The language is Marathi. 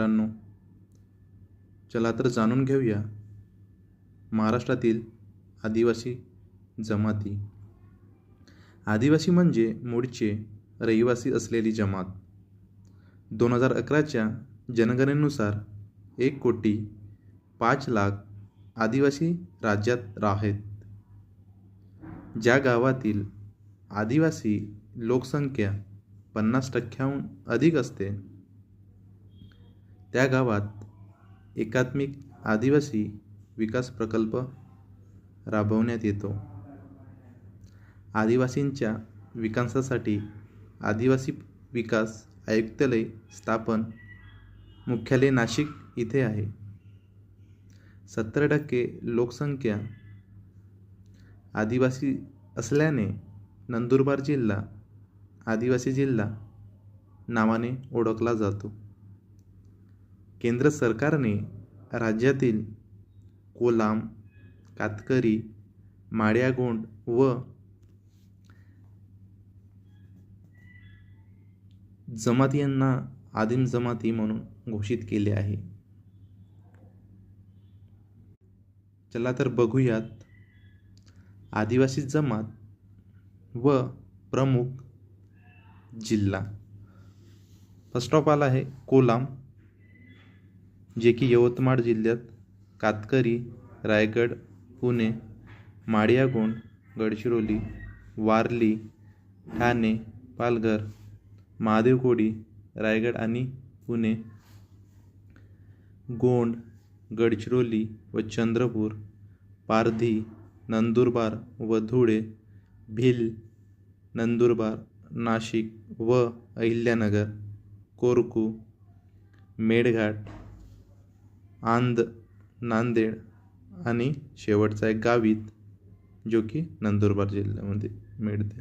मित्रांनो, चला तर जाणून घेऊया महाराष्ट्रातील आदिवासी जमाती. आदिवासी म्हणजे मूळचे रहिवासी असलेली जमात. 2011च्या जनगणनेनुसार 1,05,00,000 आदिवासी राज्यात आहेत. ज्या गावातील आदिवासी लोकसंख्या 50% अधिक असते, त्या गावात एकात्मिक आदिवासी विकास प्रकल्प राबवण्यात येतो. आदिवासींच्या विकासासाठी आदिवासी विकास आयुक्तालय स्थापन. मुख्यालय नाशिक इथे आहे. 70% लोकसंख्या आदिवासी असल्याने नंदुरबार जिल्हा आदिवासी जिल्हा नावाने ओळखला जातो. केंद्र सरकारने राज्यातील कोलाम, कातकरी, माळियागोंड व जमाती यांना आदिम जमाती म्हणून घोषित केले आहे. चला तर बघूयात आदिवासी जमात व प्रमुख जिल्हा. फर्स्ट ऑफ ऑल आहे कोलाम, जे की यवतमाळ जिल्ह्यात, कातकरी रायगड, पुणे, माळियागोंड गडचिरोली, वारली, ठाणे, पालघर, महादेवकोडी रायगड आणि पुणे, गोंड, गडचिरोली व चंद्रपूर, पारधी, नंदुरबार व धुळे, भिल, नंदुरबार, नाशिक व अहिल्यानगर, कोरकू, मेळघाट, आंध, नांदेड आणि शेवटचा एक गावित, जो की नंदुरबार जिल्ह्यामध्ये मिळते.